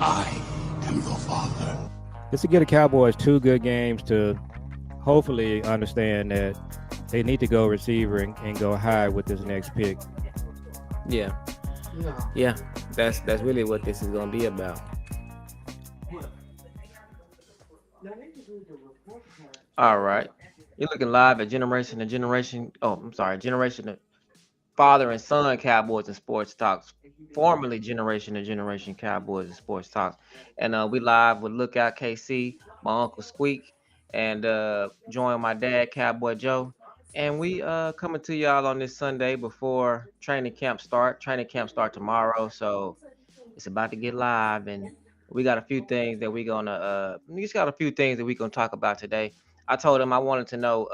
I am the Father. Just to get the Cowboys 2 good games to hopefully understand that they need to go receiver and go high with this next pick. Yeah, yeah. That's really what this is gonna be about. All right. You're looking live at Generation to Generation. Oh, I'm sorry, Generation to Father and Son Cowboys and Sports Talks, formerly Generation to Generation Cowboys and Sports Talks. And we live with Lookout KC, my Uncle Squeak, and join my dad, Cowboy Joe. And we coming to y'all on this Sunday before training camp start. Training camp start tomorrow, so it's about to get live, and we got a few things that we just got a few things that we gonna talk about today. I told him I wanted to know,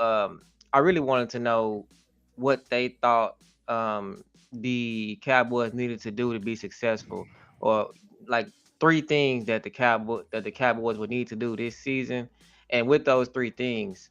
I really wanted to know what they thought the Cowboys needed to do to be successful, or like 3 things that the Cowboys would need to do this season, and with those 3 things,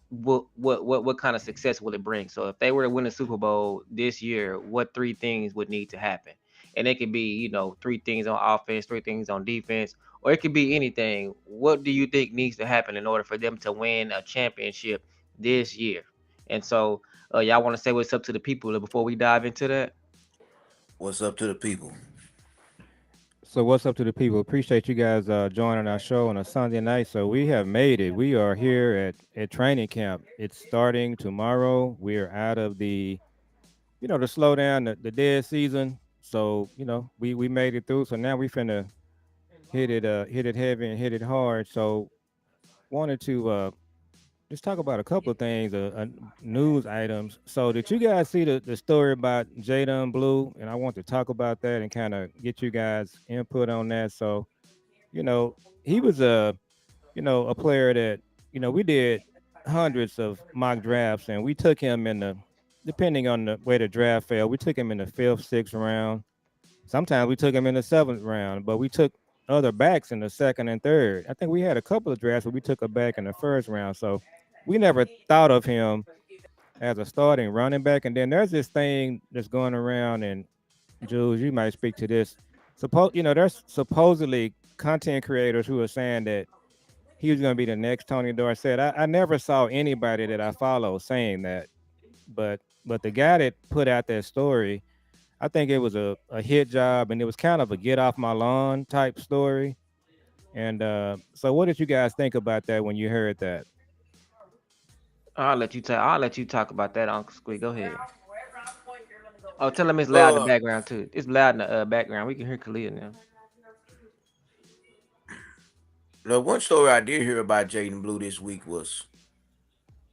what kind of success will it bring? So if they were to win a Super Bowl this year, what 3 things would need to happen? And it could be, 3 things on offense, 3 things on defense, or it could be anything. What do you think needs to happen in order for them to win a championship this year? And so, y'all want to say what's up to the people before we dive into that? What's up to the people? So what's up to the people? Appreciate you guys joining our show on a Sunday night. So we have made it. We are here at training camp. It's starting tomorrow. We are out of the slow down, the dead season. So we made it through. So now we finna hit it heavy and hit it hard. So wanted to just talk about a couple of things, news items. So did you guys see the story about Jadon Blue? And I want to talk about that and kind of get you guys input on that. So you know, he was a player that, we did hundreds of mock drafts and we took him depending on the way the draft fell, we took him in the fifth, sixth round. Sometimes we took him in the seventh round, but we took other backs in the second and third. I think we had a couple of drafts where we took a back in the first round. So we never thought of him as a starting running back. And then there's this thing that's going around, and Jules, you might speak to this. There's supposedly content creators who are saying that he was going to be the next Tony Dorsett. I never saw anybody that I follow saying that, but the guy that put out that story, I think it was a hit job, and it was kind of a get off my lawn type story. And so, what did you guys think about that when you heard that? I'll let you talk about that, Uncle Squeak. Go ahead. Oh, tell them it's loud in the Uh, background too. It's loud in the background. We can hear Khalil now. the one story I did hear about Jaden Blue this week was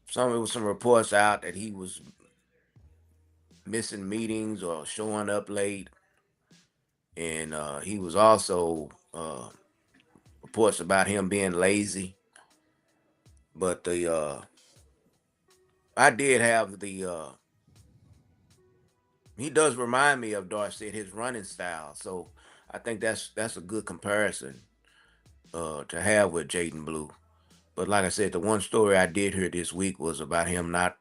some reports out that he was missing meetings or showing up late, and he was also reports about him being lazy. But the I did have the he does remind me of Dorsett, his running style. So I think that's a good comparison to have with Jaden Blue. But like I said, the one story I did hear this week was about him not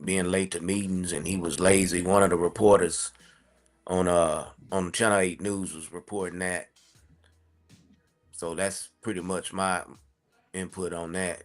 being late to meetings and he was lazy. One of the reporters on Channel 8 News was reporting that. So that's pretty much my input on that.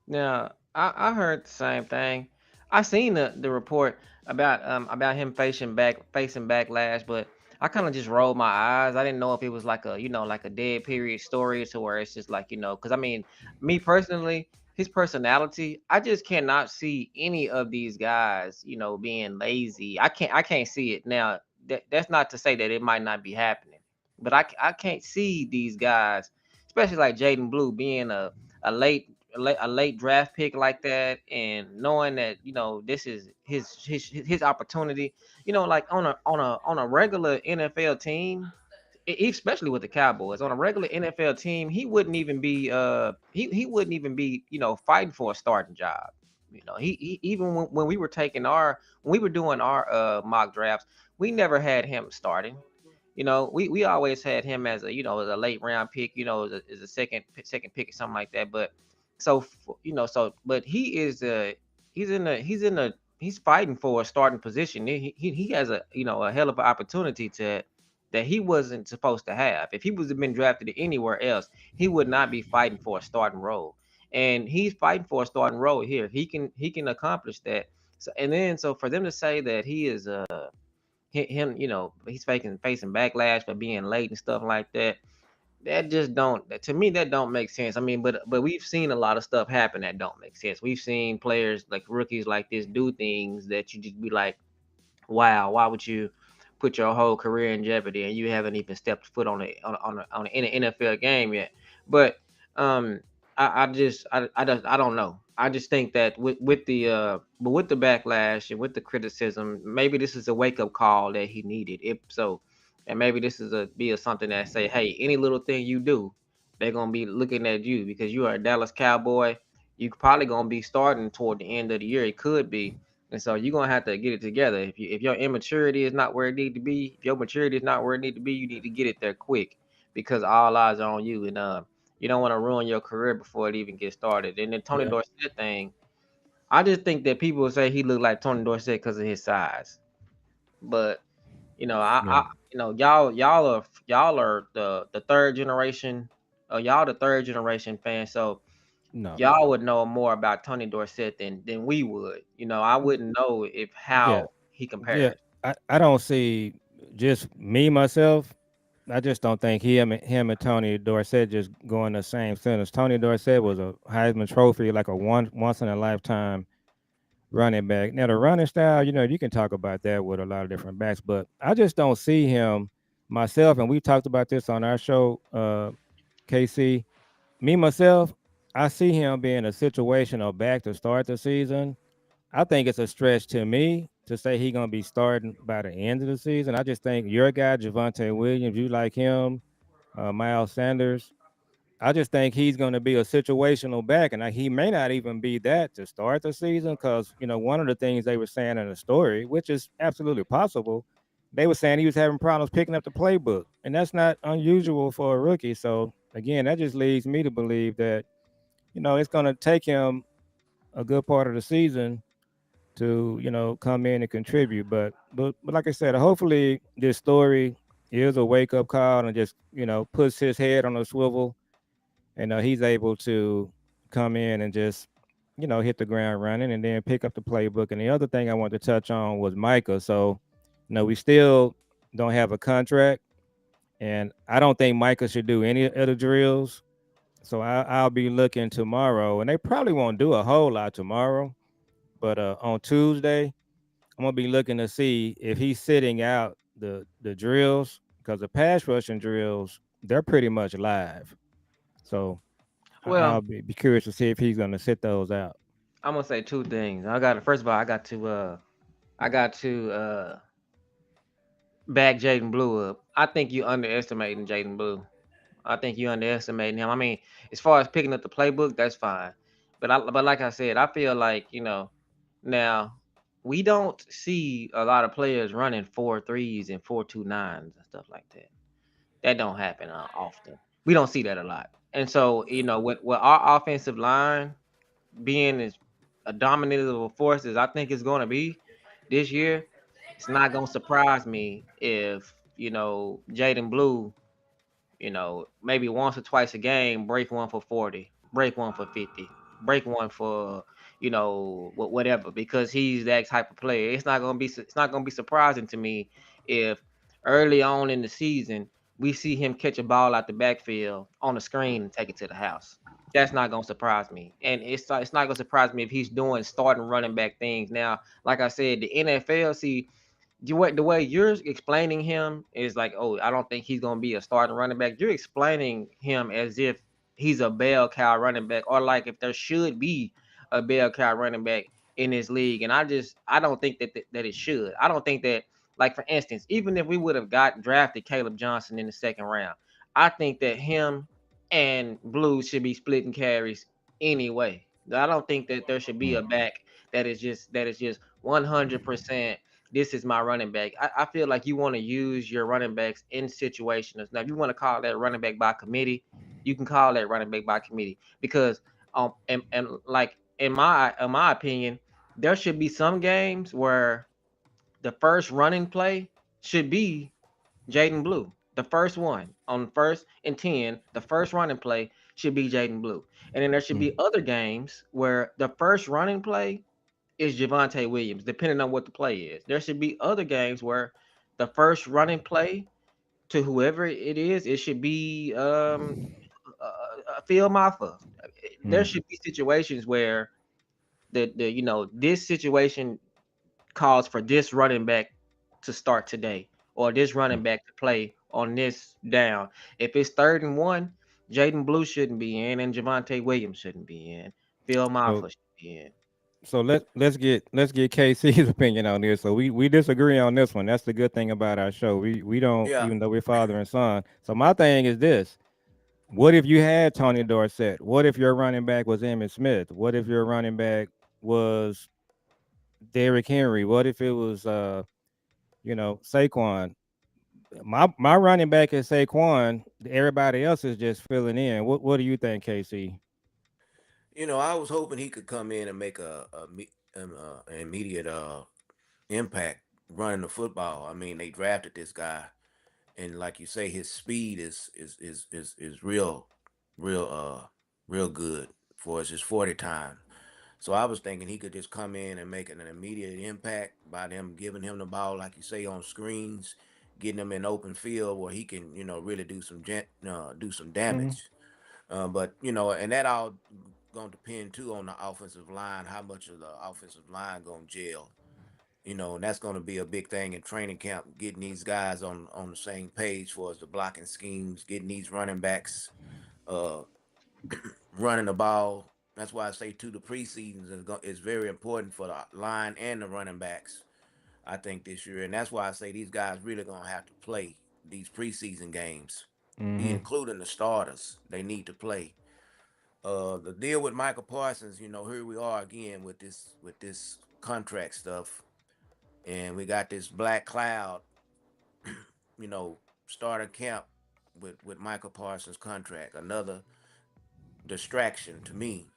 Now, I heard the same thing. I seen the report about him facing backlash, but I kind of just rolled my eyes. I didn't know if it was like a dead period story to where it's just like, because I mean, me personally, his personality, I just cannot see any of these guys, being lazy. I can't see it. Now, that's not to say that it might not be happening, but I can't see these guys, especially like Jaden Blue being a late a late draft pick like that, and knowing that this is his opportunity, like on a regular NFL team, especially with the Cowboys, on a regular NFL team, he wouldn't even be fighting for a starting job. He even when we were when we were doing our mock drafts, we never had him starting. We always had him as as a late round pick, as a second pick or something like that. But but he's fighting for a starting position. He has a hell of an opportunity that he wasn't supposed to have. If he was been drafted anywhere else, he would not be fighting for a starting role. And he's fighting for a starting role here. He can accomplish that. So and then so for them to say that he is him, he's facing backlash for being late and stuff like that. That just don't to me that don't make sense. I mean, but we've seen a lot of stuff happen that don't make sense. We've seen players like rookies like this do things that you just be like, wow, why would you put your whole career in jeopardy and you haven't even stepped foot on an NFL game yet? But um, I don't know. I just think that with the backlash and with the criticism, maybe this is a wake up call that he needed. If so, and maybe this is a something that say, hey, any little thing you do, they're gonna be looking at you because you are a Dallas Cowboy. You probably gonna be starting toward the end of the year. It could be, and so you're gonna have to get it together. If your immaturity is not where it need to be, if your maturity is not where it need to be, you need to get it there quick because all eyes are on you, and you don't want to ruin your career before it even gets started. And then Tony Yeah. Dorsett thing, I just think that people say he looked like Tony Dorsett because of his size, but Yeah. y'all are the third generation, y'all the third generation fans, so No. y'all would know more about Tony Dorsett than we would. I wouldn't know if Yeah. how he Yeah. compares. I don't see just me myself. I just don't think him and Tony Dorsett just go in the same sentence. Tony Dorsett was a Heisman Trophy, like a once in a lifetime running back. Now the running style, you can talk about that with a lot of different backs, but I just don't see him myself. And we talked about this on our show, KC. Me myself, I see him being a situational back to start the season. I think it's a stretch to me to say he's gonna be starting by the end of the season. I just think your guy Javonte Williams, you like him, Miles Sanders. I just think he's going to be a situational back, and he may not even be that to start the season because one of the things they were saying in the story, which is absolutely possible, they were saying he was having problems picking up the playbook, and that's not unusual for a rookie. So again, that just leads me to believe that it's going to take him a good part of the season to come in and contribute. But like I said, hopefully this story is a wake up call and just puts his head on a swivel, and he's able to come in and just hit the ground running and then pick up the playbook. And the other thing I wanted to touch on was Micah. So we still don't have a contract, and I don't think Micah should do any of the drills. So I'll be looking tomorrow, and they probably won't do a whole lot tomorrow, but on Tuesday I'm gonna be looking to see if he's sitting out the drills because the pass rushing drills they're pretty much live. So Well, I'll be curious to see if he's gonna sit those out. I'm gonna say two things. I got to first of all, I got to back Jaden Blue up. I think you underestimating Jaden Blue. I think you underestimating him. I mean, as far as picking up the playbook, that's fine. But like I said, I feel like now we don't see a lot of players running 4.3s and 4.29s and stuff like that. That don't happen often. We don't see that a lot. And so with our offensive line being as a dominant of a force as I think it's going to be this year, it's not going to surprise me if Jaden Blue maybe once or twice a game, break one for 40, break one for 50, break one for, whatever, because he's that type of player. It's not gonna be surprising to me if early on in the season we see him catch a ball out the backfield on the screen and take it to the house. That's not gonna surprise me, and it's not gonna surprise me if he's doing starting running back things. Now, like I said, the NFL, see, the way you're explaining him is like, oh, I don't think he's gonna be a starting running back. You're explaining him as if he's a bell cow running back, or like if there should be a bell cow running back in this league. And I don't think that it should. I don't think that, like, for instance, even if we would have got drafted Caleb Johnson in the second round, I think that him and Blue should be splitting carries anyway. I don't think that there should be Mm. a back that is just 100%. This is my running back. I feel like you want to use your running backs in situations. Now, if you want to call that running back by committee, you can call that running back by committee because and like in my opinion, there should be some games where the first running play should be Jaden Blue. The first one on first and 10, the first running play should be Jaden Blue. And then there should Mm, be other games where the first running play is Javonte Williams, depending on what the play is. There should be other games where the first running play to whoever it is, it should be Phil Maffa. There mm, should be situations where this situation calls for this running back to start today or this mm. running back to play on this down. If it's 3rd and 1, Jaden Blue shouldn't be in and Javonte Williams shouldn't be in. Phil So Maffa should be in. let's get KC's opinion on this. So we disagree on this one. That's the good thing about our show. We don't, Yeah, even though we're father and son. So my thing is this: what if you had Tony Dorsett? What if your running back was Emmitt Smith? What if your running back was Derrick Henry? What if it was Saquon? My running back is Saquon. Everybody else is just filling in. What do you think, KC? I was hoping he could come in and make an immediate impact running the football. I mean, they drafted this guy, and like you say, his speed is real real good for his 40 time. So I was thinking he could just come in and make an immediate impact by them giving him the ball, like you say, on screens, getting him in open field where he can, really do some Hmm. damage. But and that all gonna depend too on the offensive line, how much of the offensive line gonna gel. And that's gonna be a big thing in training camp, getting these guys on the same page for us the blocking schemes, getting these running backs uh running the ball. That's why I say too the preseasons is very important for the line and the running backs. I think this year, and that's why I say these guys really gonna have to play these preseason games, Hmm. including the starters. They need to play. The deal with Michael Parsons, here we are again with this contract stuff, and we got this black cloud, you know, starting camp with Michael Parsons' contract, another distraction to me,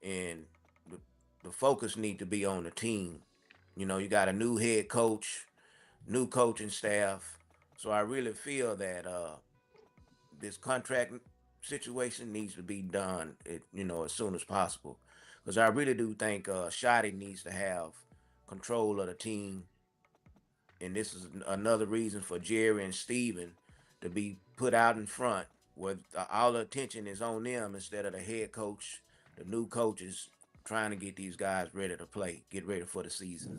and the, the focus need to be on the team. You got a new head coach, new coaching staff, so I really feel that this contract situation needs to be done, as soon as possible, because I really do think Shotty needs to have control of the team, and this is another reason for Jerry and Steven to be put out in front, where all the attention is on them instead of the head coach, the new coaches trying to get these guys ready to play, get ready for the season.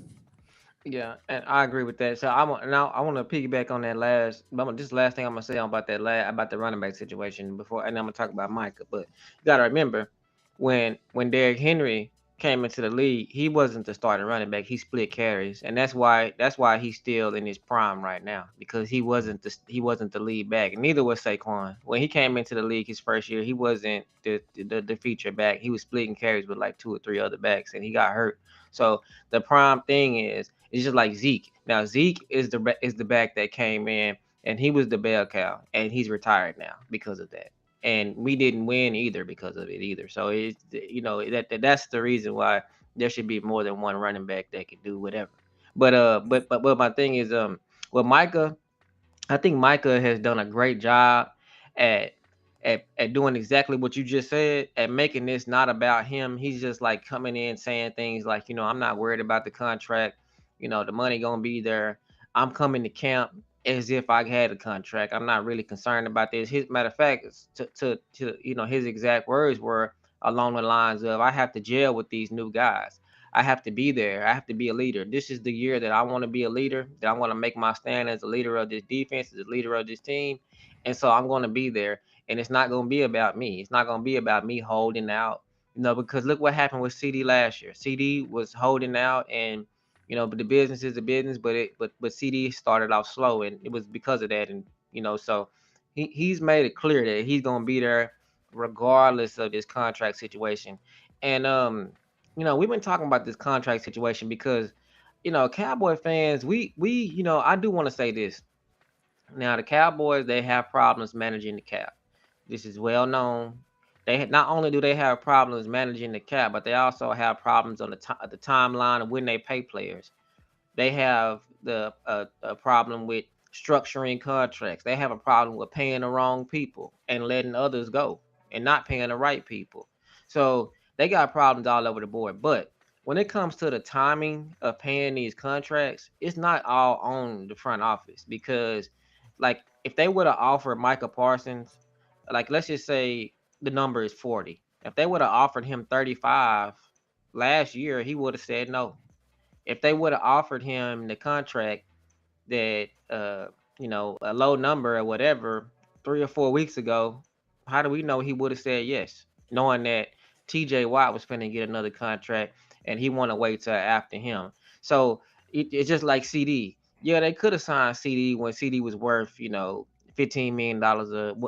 Yeah, and I agree with that. So I want now I want to piggyback on that last. This last thing I'm gonna say about about the running back situation before, and I'm gonna talk about Micah. But you gotta remember when Derrick Henry came into the league, he wasn't the starting running back. He split carries, and that's why he's still in his prime right now because he wasn't the lead back. And neither was Saquon. When he came into the league his first year, he wasn't the feature back. He was splitting carries with like two or three other backs, and he got hurt. So the prime thing is it's just like Zeke. Now Zeke is the back that came in and he was the bell cow and he's retired now because of that. And we didn't win either because of it either. So it's that's the reason why there should be more than one running back that can do whatever. But my thing is with Micah, I think Micah has done a great job at at doing exactly what you just said, at making this not about him. He's just like coming in saying things like, I'm not worried about the contract. The money gonna be there. I'm coming to camp as if I had a contract. I'm not really concerned about this. His matter of fact, to his exact words were along the lines of, I have to gel with these new guys. I have to be there. I have to be a leader. This is the year that I want to be a leader, that I want to make my stand as a leader of this defense, as a leader of this team. And so I'm going to be there. And it's not going to be about me. It's not going to be about me holding out, because look what happened with CD last year. CD was holding out and, but the business is a business, but CD started off slow and it was because of that. And, so he's made it clear that he's going to be there regardless of this contract situation. And, we've been talking about this contract situation because, Cowboy fans, I do want to say this. Now, the Cowboys, they have problems managing the cap. This is well known. Not only do they have problems managing the cap, but they also have problems on the timeline of when they pay players. They have a problem with structuring contracts. They have a problem with paying the wrong people and letting others go and not paying the right people. So they got problems all over the board. But when it comes to the timing of paying these contracts, it's not all on the front office because, like, if they would have offered Micah Parsons, like, let's just say the number is 40. If they would have offered him 35 last year, he would have said no. If they would have offered him the contract that a low number or whatever 3 or 4 weeks ago, how do we know he would have said yes, knowing that TJ Watt was finna get another contract and he want to wait till after him? So it's just like CD. Yeah, they could have signed CD when CD was worth $15 million.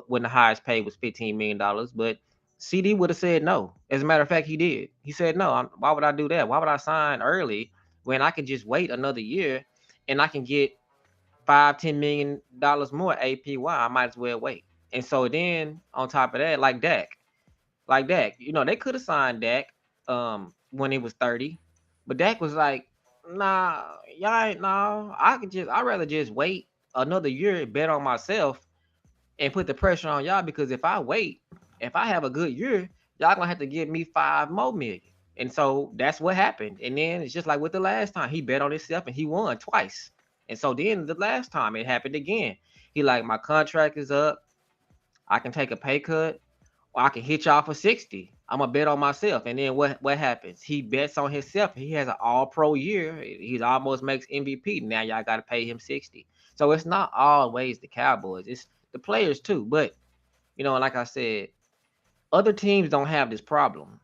When the highest paid was $15 million, but CD would have said no. As a matter of fact, he did. He said no. Why would I do that? Why would I sign early when I could just wait another year and I can get $5-10 million more APY? I might as well wait. And so then on top of that, like Dak, they could have signed Dak when he was 30, but Dak was like, nah, y'all ain't no. I'd rather just wait another year, bet on myself, and put the pressure on y'all because if I have a good year, y'all gonna have to give me 5 more million. And so that's what happened. And then it's just like with the last time, he bet on himself and he won twice. And so then the last time it happened again. He like, my contract is up. I can take a pay cut, or I can hit y'all for 60. I'm gonna bet on myself. And then what happens? He bets on himself. He has an all pro year. He almost makes MVP. Now y'all gotta pay him 60. So it's not always the Cowboys. It's the players too. But like I said, other teams don't have this problem.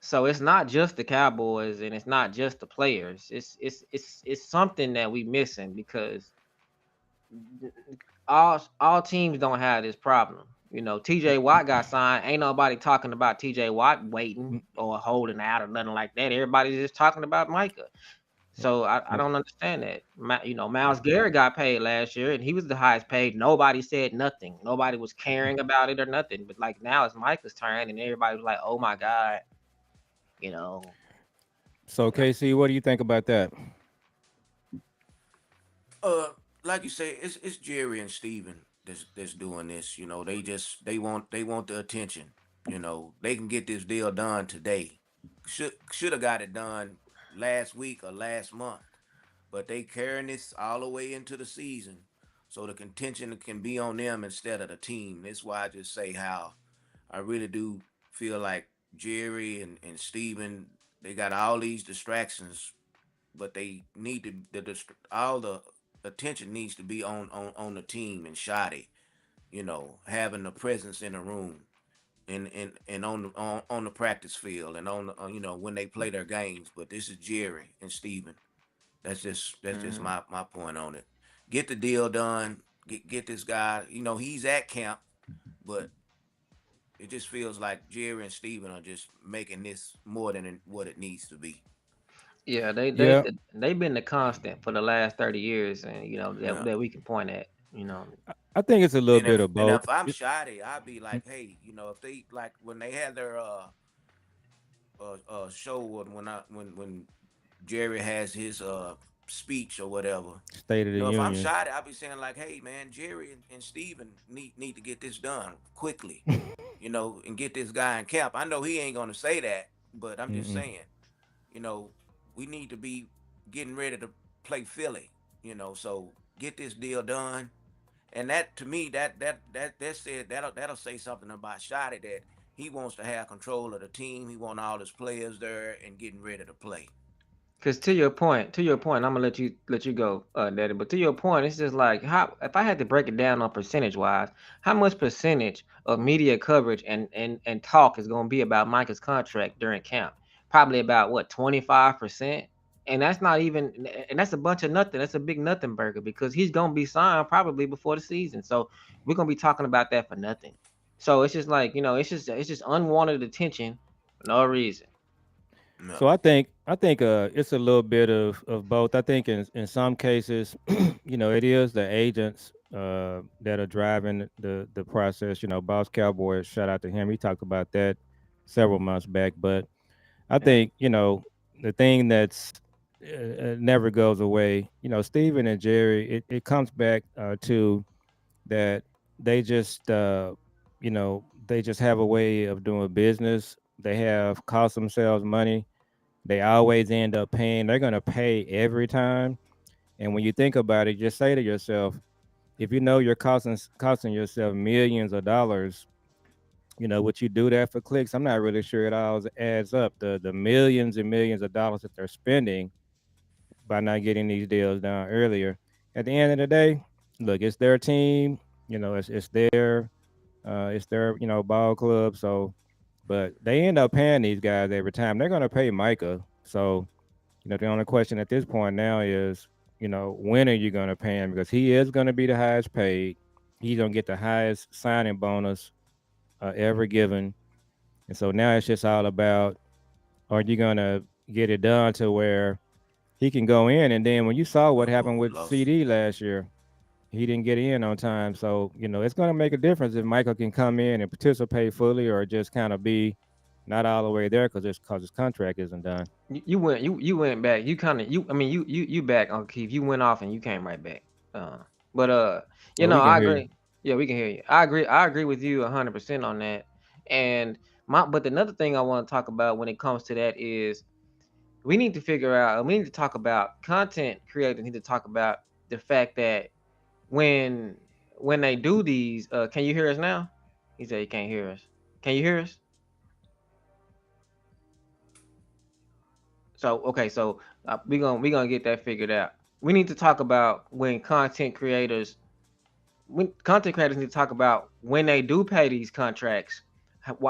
So it's not just the Cowboys and it's not just the players. It's something that we missing because all teams don't have this problem. TJ Watt got signed. Ain't nobody talking about TJ Watt waiting Mm, or holding out or nothing like that. Everybody's just talking about Micah. So I mm, don't understand that. Miles Garrett got paid last year and he was the highest paid. Nobody said nothing. Nobody was caring about it or nothing. But like now it's Micah's turn and everybody was like, oh my God, you know. So KC, what do you think about that? Uh, like you say, it's Jerry and Steven that's doing this. They want the attention. They can get this deal done today. Should have got it done last week or last month, but they carrying this all the way into the season, so the contention can be on them instead of the team. That's why I just say how I really do feel like Jerry and Steven, they got all these distractions, but they need to all the attention needs to be on the team and Shoddy, having the presence in the room and on the practice field and on the, when they play their games. But this is Jerry and Steven. That's just Mhm. my point on it. Get the deal done. Get this guy. He's at camp, but it just feels like Jerry and Steven are just making this more than what it needs to be. Yeah, they they Yeah, they've been the constant for the last 30 years, and that Yeah. that we can point at. You know, I think it's a little And bit if of and both. if I'm shoddy, I'd be like, hey, if they like when they had their show when Jerry has his speech or whatever. State of the If I'm Union. shoddy, I'll be saying like, hey man, Jerry and Steven need to get this done quickly, and get this guy in camp. I know he ain't gonna say that, but I'm just Mm-mm. saying, you know, we need to be getting ready to play Philly, so get this deal done. And that to me, that said that'll say something about Shotty, that he wants to have control of the team. He want all his players there and getting ready to play. because to your point, I'm gonna let you go, Daddy. But to your point, it's just like, how if I had to break it down on percentage wise, how much percentage of media coverage and talk is gonna be about Micah's contract during camp? Probably about what, 25%. And that's not even, and that's a bunch of nothing. That's a big nothing burger because he's gonna be signed probably before the season. So we're gonna be talking about that for nothing. So it's just like, it's just unwanted attention for no reason. No. So I think it's a little bit of both. I think in some cases, it is the agents that are driving the process. Boss Cowboy, shout out to him. He talked about that several months back. But I Yeah. think the thing that's it never goes away. Steven and Jerry, it comes back to that they just they just have a way of doing business. They have cost themselves money. They always end up paying. They're gonna pay every time. And when you think about it, just say to yourself, if you know you're costing yourself millions of dollars, would you do that for clicks? I'm not really sure it all adds up. The millions and millions of dollars that they're spending by not getting these deals done earlier. At the end of the day, look, it's their team. It's their ball club. So, but they end up paying these guys every time. They're going to pay Micah. So, the only question at this point now is, when are you going to pay him? Because he is going to be the highest paid. He's going to get the highest signing bonus ever given. And so now it's just all about, are you going to get it done to where he can go in? And then when you saw what Oh, happened with lost. CD last year, he didn't get in on time. So, it's going to make a difference if Michael can come in and participate fully or just kind of be not all the way there because his contract isn't done. You went back. You kind of you. I mean, you back on Keith. You went off and you came right back. But Well, we can I hear you. agree. Yeah, we can hear you. I agree. I agree with you 100% on that. And but another thing I want to talk about when it comes to that is we need to figure out. We need to talk about content creators. Need to talk about the fact that when when they do these, can you hear us now? He said he can't hear us. Can you hear us? So okay, so we gonna get that figured out. We need to talk about when content creators need to talk about when they do pay these contracts,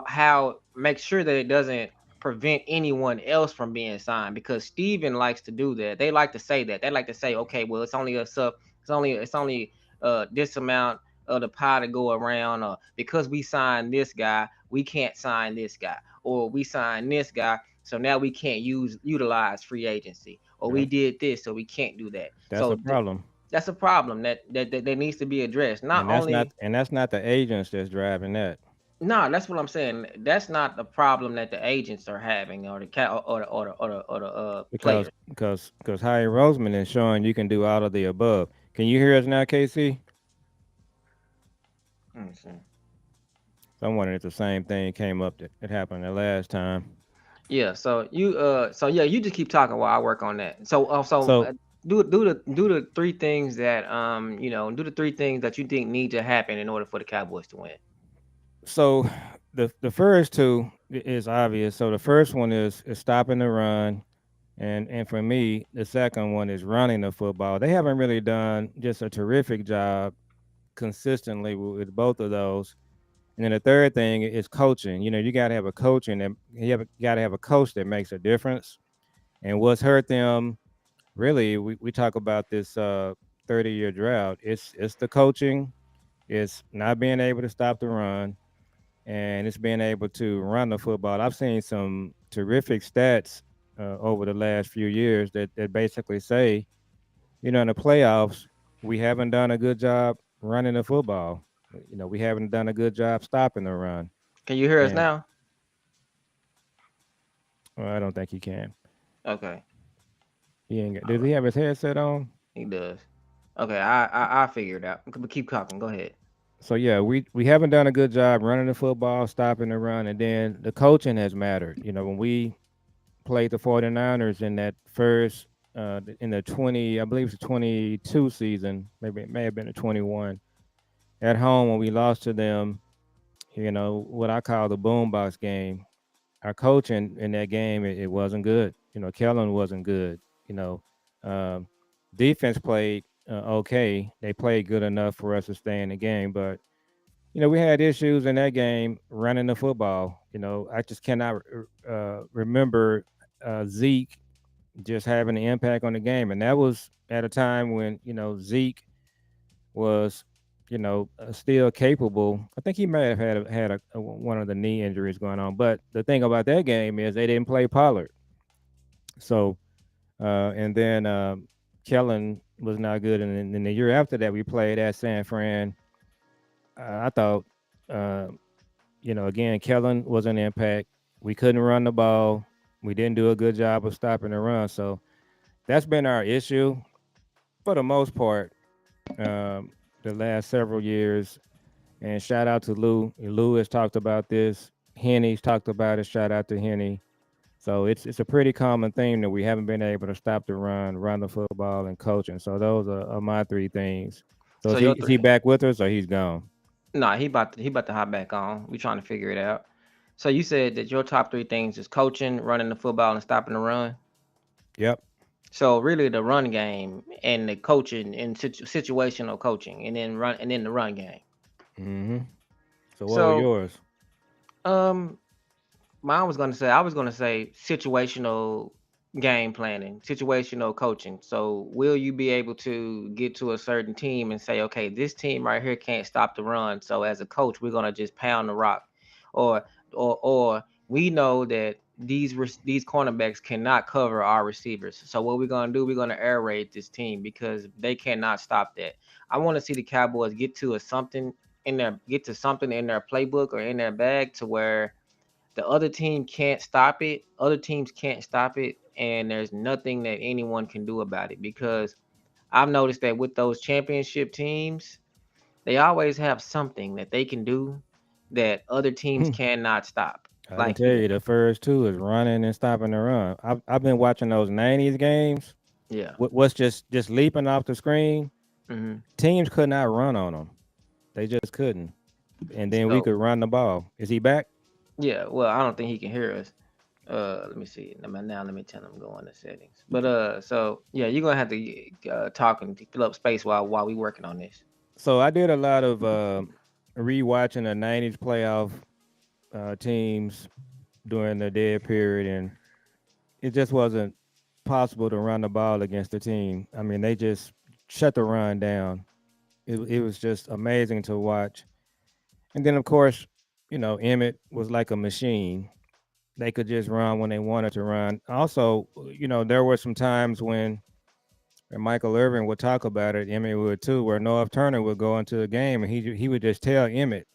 how make sure that it doesn't prevent anyone else from being signed because Steven likes to do that. They like to say that. They like to say, okay, well, it's only this amount of the pie to go around, or because we signed this guy, we can't sign this guy, or we signed this guy, so now we can't utilize free agency, or we Yep. did this, so we can't do that. That's a problem. That's a problem that needs to be addressed. Not only That's not the agents that's driving that. no, that's what I'm saying. That's not the problem that the agents are having, or the cat, or the Because players. because Harry Roseman is showing you can do all of the above. Can you hear us now, KC? Let me see. So I'm wondering if the same thing came up that it happened the last time. Yeah. So yeah, you just keep talking while I work on that. So Do the three things that do the three things that you think need to happen in order for the Cowboys to win. so the first two is obvious. So the first one is stopping the run, and for me, the second one is running the football. They haven't really done just a terrific job consistently with both of those. And then the third thing is coaching. You got to have a coach, and you got to have a coach that makes a difference. And what's hurt them really, we talk about this 30-year drought. It's the coaching, it's not being able to stop the run, and it's being able to run the football. I've seen some terrific stats over the last few years that basically say, in the playoffs, we haven't done a good job running the football. We haven't done a good job stopping the run. Can you hear us And now? well, I don't think he can. Okay. He ain't got, All does he right. have his headset on? He does. Okay. I figured it out. But keep talking. Go ahead. So yeah, we haven't done a good job running the football, stopping the run, and then the coaching has mattered. When we played the 49ers in that first in the 20, I believe it's the 22 season, maybe it may have been the 21 at home when we lost to them. What I call the boombox game. Our coaching in that game, it wasn't good. Kellen wasn't good. You know, um, Defense played okay. They played good enough for us to stay in the game, but we had issues in that game running the football. I just cannot remember Zeke just having an impact on the game, and that was at a time when Zeke was still capable. I think he may have had one of the knee injuries going on, but the thing about that game is they didn't play Pollard. So and then Kellen was not good, and then the year after that we played at San Fran. I thought. Uh, again, Kellen was an impact. We couldn't run the ball. We didn't do a good job of stopping the run. So that's been our issue for the most part. Um, the last several years. And shout out to Lou. Lou has talked about this. Henny's talked about it. Shout out to Henny. So it's a pretty common theme that we haven't been able to stop the run the football, and coaching. So those are my three things. So So is he your is he three. back with us or he's gone? Nah, he about to hop back on. We trying to figure it out. So you said that your top three things is coaching, running the football, and stopping the run. Yep. So really, the run game and the coaching and situational coaching, and then the run game. Mm-hmm. So what were So yours? um, I was gonna say situational game planning, situational coaching. So will you be able to get to a certain team and say, okay, this team right here can't stop the run. So as a coach, we're gonna just pound the rock, or or we know that these cornerbacks cannot cover our receivers. So what we're gonna do, we're gonna air raid this team because they cannot stop that. I want to see the Cowboys get to something in their playbook or in their bag to where the other team can't stop it. Other teams can't stop it, and there's nothing that anyone can do about it because I've noticed that with those championship teams, they always have something that they can do that other teams cannot stop. I can Like tell you the first two is running and stopping the run. I've been watching those '90s games. yeah. What's just leaping off the screen? Hmm. Teams could not run on them. They just couldn't. And then we So could run the ball. Is he back? yeah, well, I don't think he can hear us. Let me see. Now let me tell him go on the settings. But so yeah, you're gonna have to talk and fill up space while we working on this. So I did a lot of rewatching the '90s playoff teams during the dead period, and it just wasn't possible to run the ball against the team. I mean, they just shut the run down. It was just amazing to watch. And then, of course, Emmett was like a machine. They could just run when they wanted to run. Also, there were some times when and Michael Irvin would talk about it. Emmett would too, where North Turner would go into a game and he would just tell Emmett,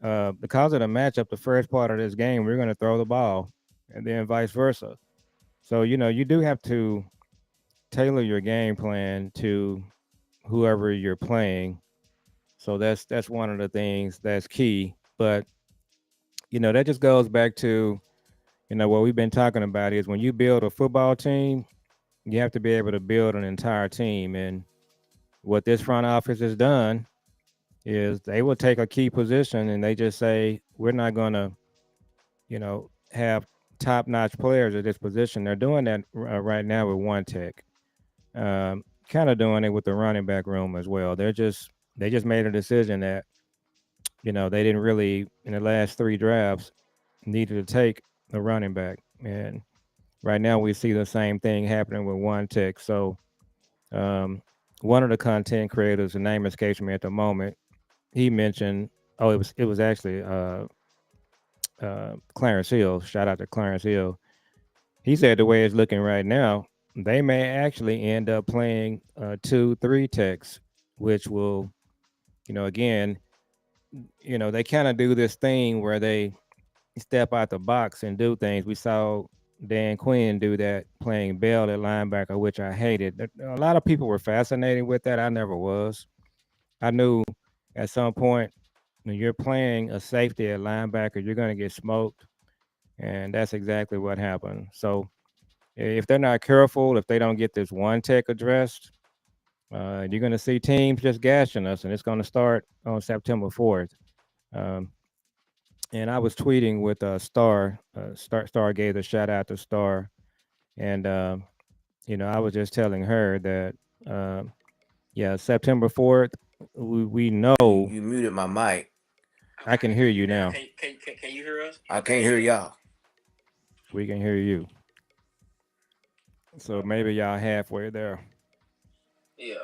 because of the matchup, the first part of this game, we're going to throw the ball, and then vice versa. So you do have to tailor your game plan to whoever you're playing. So that's one of the things that's key. But that just goes back to what we've been talking about is when you build a football team, you have to be able to build an entire team. And what this front office has done is they will take a key position and they just say, we're not going to, have top notch players at this position. They're doing that right now with one tech. Kind of doing it with the running back room as well. They just made a decision that, they didn't really, in the last three drafts, needed to take a running back. And right now we see the same thing happening with one tech. So um, one of the content creators, the name escapes me at the moment, he mentioned, oh, it was actually Clarence Hill. Shout out to Clarence Hill. He said the way it's looking right now, they may actually end up playing 2-3 techs, which will, again, they kind of do this thing where they step out the box and do things. We saw Dan Quinn do that playing Bell at linebacker, which I hated. A lot of people were fascinated with that. I never was. I knew at some point when you're playing a safety at linebacker, you're going to get smoked. And that's exactly what happened. So if they're not careful, if they don't get this one tech addressed, you're going to see teams just gashing us, and it's going to start on September 4th. Um, and I was tweeting with Star gave a shout out to Star, and I was just telling her that yeah, September 4th, we You know. you muted my mic. I can hear you now. Can you hear us? I can't hear y'all. We can hear you. So maybe y'all halfway there. Yeah.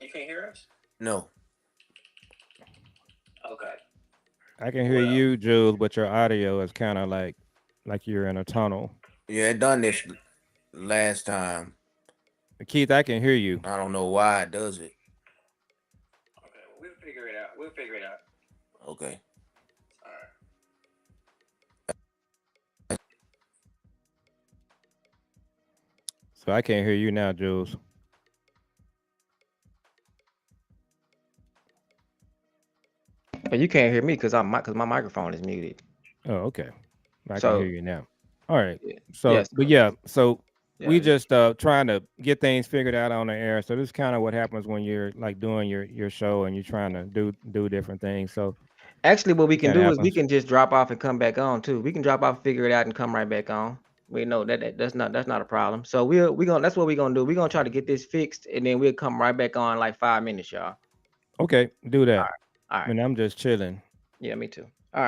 You can't hear us? No. Okay. I can hear Well. you, Jules, but your audio is kind of like you're in a tunnel. Yeah, it done this last time. Keith, I can hear you. I don't know why it does it. Okay, well, we'll figure it out. We'll figure it out. Okay. All right. So I can't hear you now, Jules. But you can't hear me because my microphone is muted. Oh, okay. I can hear So you now. All right. yeah, So, yes, but yeah, so we yeah. just trying to get things figured out on the air. So this is kind of what happens when you're like doing your show and you're trying to do different things. So Actually, what we it can kind of do is we happens. can just drop off and come back on too. We can drop off, figure it out, and come right back on. We know that's not a problem. So we gonna that's what we're gonna do. We're gonna try to get this fixed, and then we'll come right back on like 5 minutes, y'all. Okay, do that. All I right. mean, I'm just chilling. Yeah, me too.